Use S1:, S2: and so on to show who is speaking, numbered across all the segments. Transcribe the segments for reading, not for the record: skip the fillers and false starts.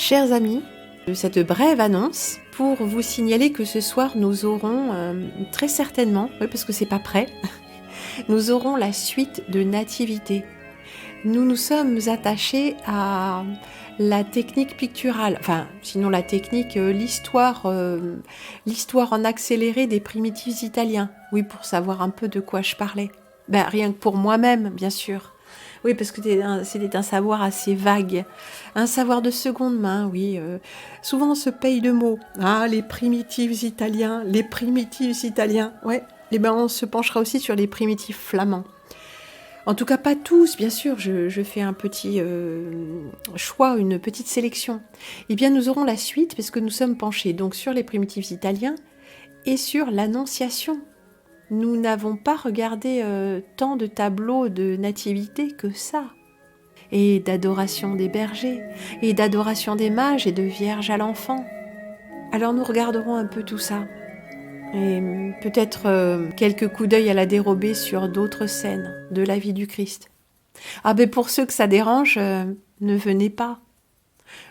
S1: Chers amis, cette brève annonce pour vous signaler que ce soir nous aurons très certainement, oui parce que c'est pas prêt, nous aurons la suite de Nativité. Nous nous sommes attachés à la technique picturale, enfin sinon la technique, l'histoire en accéléré des primitifs italiens. Oui, pour savoir un peu de quoi je parlais. Ben, rien que pour moi-même, bien sûr. Oui, parce que c'était un savoir assez vague. Un savoir de seconde main, oui. Souvent, on se paye de mots. Ah, les primitifs italiens, les primitifs italiens. Ouais, et ben on se penchera aussi sur les primitifs flamands. En tout cas, pas tous, bien sûr, je fais un petit choix, une petite sélection. Eh bien, nous aurons la suite, parce que nous sommes penchés donc sur les primitifs italiens et sur l'Annonciation. Nous n'avons pas regardé tant de tableaux de nativité que ça, et d'adoration des bergers, et d'adoration des mages et de Vierge à l'enfant. Alors nous regarderons un peu tout ça, et peut-être quelques coups d'œil à la dérobée sur d'autres scènes de la vie du Christ. Ah ben pour ceux que ça dérange, ne venez pas.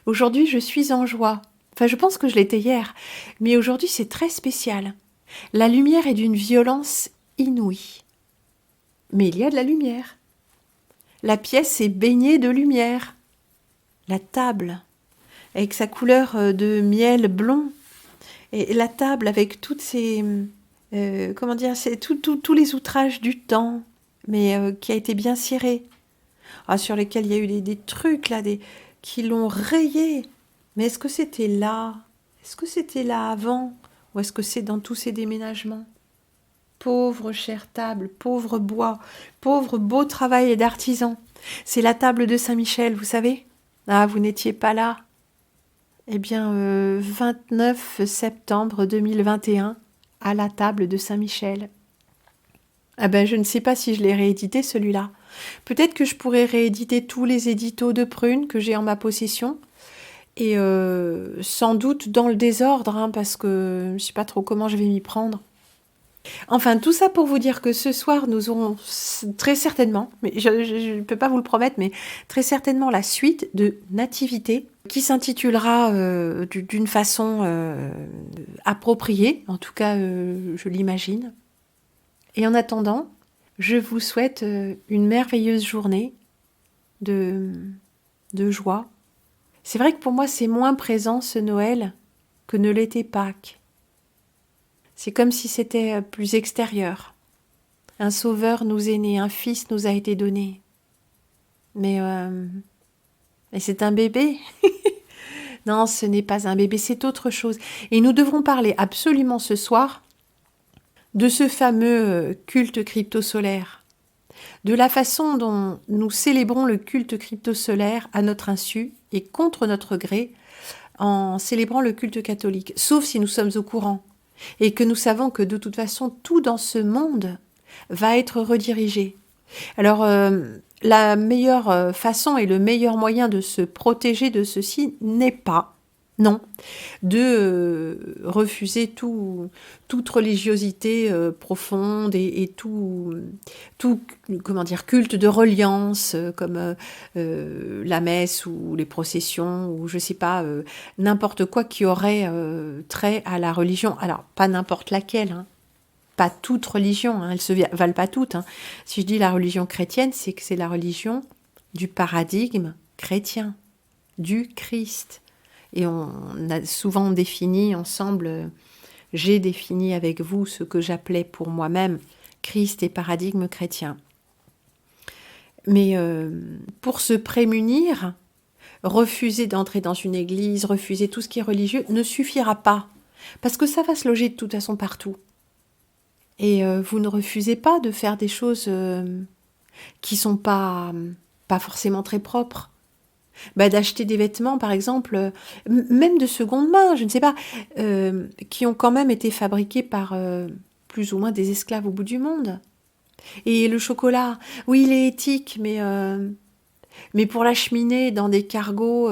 S1: Aujourd'hui je suis en joie, enfin je pense que je l'étais hier, mais aujourd'hui c'est très spécial. La lumière est d'une violence inouïe. Mais il y a de la lumière. La pièce est baignée de lumière. La table, avec sa couleur de miel blond, et la table avec toutes ces... c'est tous les outrages du temps, mais qui a été bien ciré. Ah, sur lesquels il y a eu des trucs là, qui l'ont rayé. Mais est-ce que c'était là? Est-ce que c'était là avant? Ou est-ce que c'est dans tous ces déménagements? Pauvre chère table, pauvre bois, pauvre beau travail d'artisan. C'est la table de Saint-Michel, vous savez? Ah, vous n'étiez pas là? Eh bien, 29 septembre 2021, à la table de Saint-Michel. Ah ben, je ne sais pas si je l'ai réédité, celui-là. Peut-être que je pourrais rééditer tous les éditos de Prune que j'ai en ma possession. Et sans doute dans le désordre, hein, parce que je ne sais pas trop comment je vais m'y prendre. Enfin, tout ça pour vous dire que ce soir, nous aurons très certainement, mais je ne peux pas vous le promettre, mais très certainement la suite de Nativité, qui s'intitulera d'une façon appropriée, en tout cas, je l'imagine. Et en attendant, je vous souhaite une merveilleuse journée de joie. C'est vrai que pour moi, c'est moins présent ce Noël que ne l'était Pâques. C'est comme si c'était plus extérieur. Un sauveur nous est né, un fils nous a été donné. Mais c'est un bébé. Non, ce n'est pas un bébé, c'est autre chose. Et nous devrons parler absolument ce soir de ce fameux culte cryptosolaire, de la façon dont nous célébrons le culte cryptosolaire à notre insu et contre notre gré, en célébrant le culte catholique, sauf si nous sommes au courant. Et que nous savons que de toute façon, tout dans ce monde va être redirigé. Alors, la meilleure façon et le meilleur moyen de se protéger de ceci n'est pas, non, de refuser toute religiosité profonde et tout culte de reliance comme la messe ou les processions ou je sais pas n'importe quoi qui aurait trait à la religion. Alors pas n'importe laquelle, hein. Pas toute religion, hein, elles se valent pas toutes. Hein. Si je dis la religion chrétienne, c'est que c'est la religion du paradigme chrétien, du Christ. Et on a souvent défini ensemble, j'ai défini avec vous ce que j'appelais pour moi-même Christ et paradigme chrétien. Mais pour se prémunir, refuser d'entrer dans une église, refuser tout ce qui est religieux ne suffira pas. Parce que ça va se loger de toute façon partout. Et vous ne refusez pas de faire des choses qui sont pas forcément très propres. D'acheter des vêtements, par exemple, même de seconde main, je ne sais pas, qui ont quand même été fabriqués par plus ou moins des esclaves au bout du monde. Et le chocolat, oui, il est éthique, mais pour l'acheminer dans des cargos,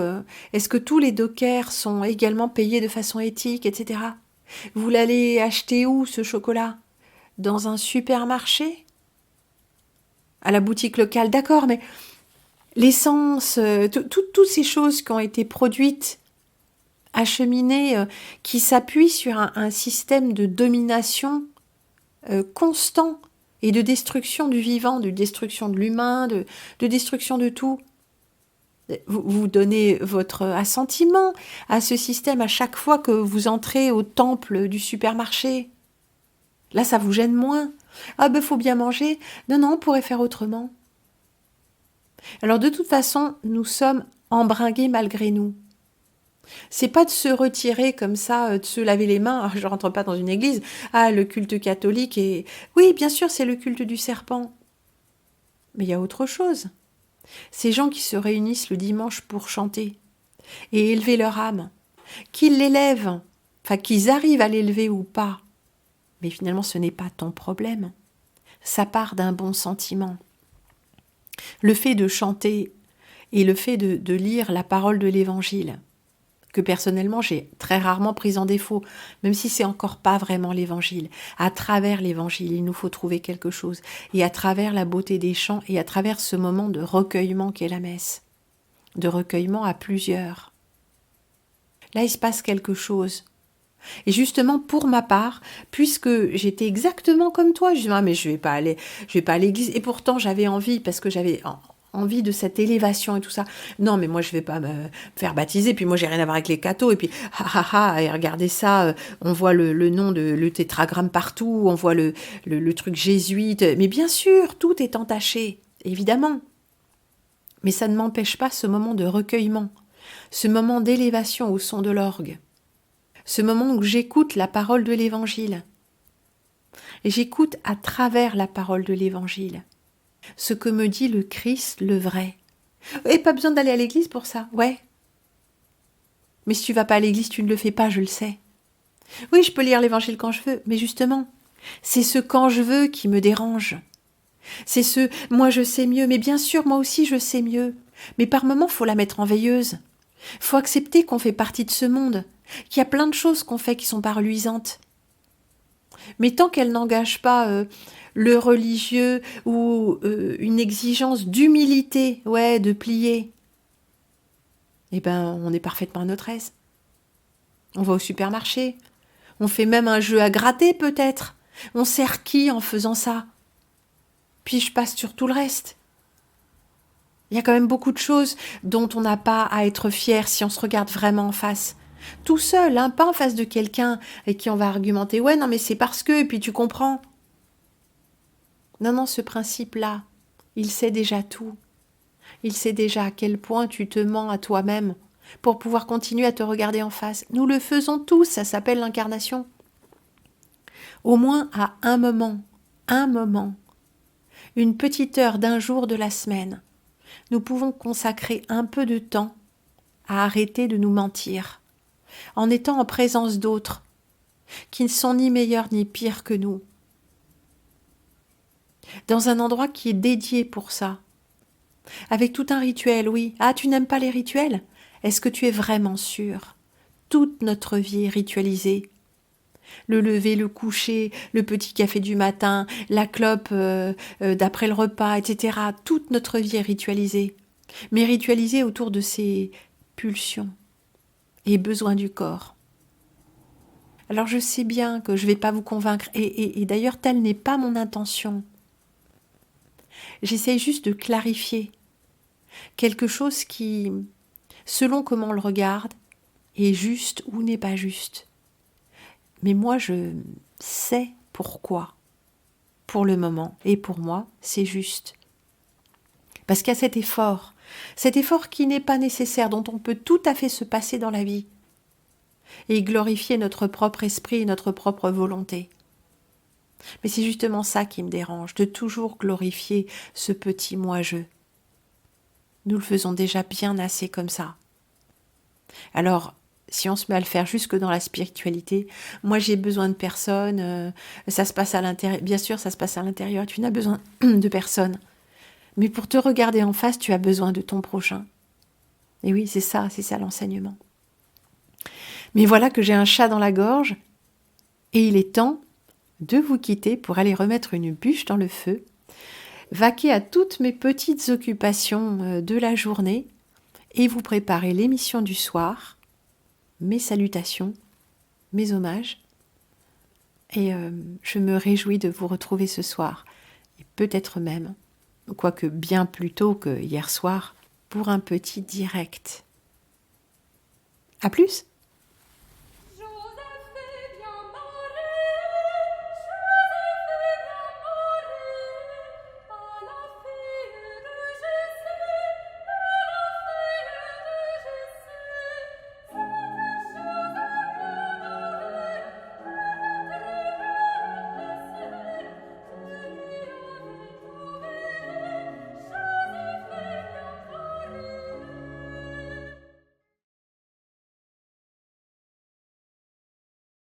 S1: est-ce que tous les dockers sont également payés de façon éthique, etc. Vous l'allez acheter où, ce chocolat? Dans un supermarché? À la boutique locale, d'accord, mais l'essence, toutes ces choses qui ont été produites acheminer, qui s'appuie sur un système de domination constant et de destruction du vivant, de destruction de l'humain, de destruction de tout. Vous donnez votre assentiment à ce système à chaque fois que vous entrez au temple du supermarché. Là, ça vous gêne moins. Ah ben, faut bien manger. Non, non, on pourrait faire autrement. Alors, de toute façon, nous sommes embringués malgré nous. C'est pas de se retirer comme ça, de se laver les mains. Alors, je rentre pas dans une église. Ah, le culte catholique est... Oui, bien sûr, c'est le culte du serpent. Mais il y a autre chose. Ces gens qui se réunissent le dimanche pour chanter et élever leur âme, qu'ils l'élèvent, enfin qu'ils arrivent à l'élever ou pas, mais finalement ce n'est pas ton problème. Ça part d'un bon sentiment. Le fait de chanter et le fait de lire la parole de l'Évangile, que personnellement j'ai très rarement prise en défaut, même si c'est encore pas vraiment l'Évangile. À travers l'Évangile, il nous faut trouver quelque chose, et à travers la beauté des chants, et à travers ce moment de recueillement qu'est la messe, de recueillement à plusieurs. Là, il se passe quelque chose. Et justement, pour ma part, puisque j'étais exactement comme toi, je disais, ah, mais je vais pas à l'église, et pourtant j'avais envie, parce que j'avais envie de cette élévation et tout ça. Non, mais moi, je vais pas me faire baptiser, puis moi, j'ai rien à voir avec les cathos, et puis, et regardez ça, on voit le nom le tétragramme partout, on voit le truc jésuite, mais bien sûr, tout est entaché, évidemment. Mais ça ne m'empêche pas ce moment de recueillement, ce moment d'élévation au son de l'orgue, ce moment où j'écoute la parole de l'Évangile. Et j'écoute à travers la parole de l'Évangile ce que me dit le Christ, le vrai. Et pas besoin d'aller à l'église pour ça, ouais. Mais si tu vas pas à l'église, tu ne le fais pas, je le sais. Oui, je peux lire l'Évangile quand je veux, mais justement, c'est ce quand je veux qui me dérange. C'est ce moi je sais mieux, mais bien sûr, moi aussi je sais mieux. Mais par moments, faut la mettre en veilleuse. Faut accepter qu'on fait partie de ce monde, qu'il y a plein de choses qu'on fait qui sont pas reluisantes. Mais tant qu'elle n'engage pas le religieux ou une exigence d'humilité, ouais, de plier, eh ben, on est parfaitement à notre aise. On va au supermarché, on fait même un jeu à gratter peut-être. On sert qui en faisant ça? Puis je passe sur tout le reste. Il y a quand même beaucoup de choses dont on n'a pas à être fier si on se regarde vraiment en face. Tout seul, hein, pas en face de quelqu'un avec qui on va argumenter. Ouais, non, mais c'est parce que, et puis tu comprends. Non, non, ce principe-là, il sait déjà tout. Il sait déjà à quel point tu te mens à toi-même pour pouvoir continuer à te regarder en face. Nous le faisons tous, ça s'appelle l'incarnation. Au moins à un moment, une petite heure d'un jour de la semaine, nous pouvons consacrer un peu de temps à arrêter de nous mentir, en étant en présence d'autres qui ne sont ni meilleurs ni pires que nous, dans un endroit qui est dédié pour ça, avec tout un rituel, oui. Ah, tu n'aimes pas les rituels? Est-ce que tu es vraiment sûr? Toute notre vie est ritualisée. Le lever, le coucher, le petit café du matin, la clope d'après le repas, etc. Toute notre vie est ritualisée. Mais ritualisée autour de ces pulsions et besoins du corps. Alors je sais bien que je ne vais pas vous convaincre, et d'ailleurs telle n'est pas mon intention. J'essaie juste de clarifier quelque chose qui, selon comment on le regarde, est juste ou n'est pas juste. Mais moi, je sais pourquoi. Pour le moment, et pour moi, c'est juste. Parce qu'il y a cet effort qui n'est pas nécessaire, dont on peut tout à fait se passer dans la vie, et glorifier notre propre esprit et notre propre volonté. Mais c'est justement ça qui me dérange, de toujours glorifier ce petit moi-je. Nous le faisons déjà bien assez comme ça. Alors, si on se met à le faire jusque dans la spiritualité, moi j'ai besoin de personne, ça se passe à l'intérieur, bien sûr ça se passe à l'intérieur, tu n'as besoin de personne. Mais pour te regarder en face, tu as besoin de ton prochain. Et oui, c'est ça l'enseignement. Mais voilà que j'ai un chat dans la gorge, et il est temps de vous quitter pour aller remettre une bûche dans le feu, vaquer à toutes mes petites occupations de la journée, et vous préparer l'émission du soir, mes salutations, mes hommages. Et je me réjouis de vous retrouver ce soir, et peut-être même, quoique bien plus tôt que hier soir, pour un petit direct. À plus!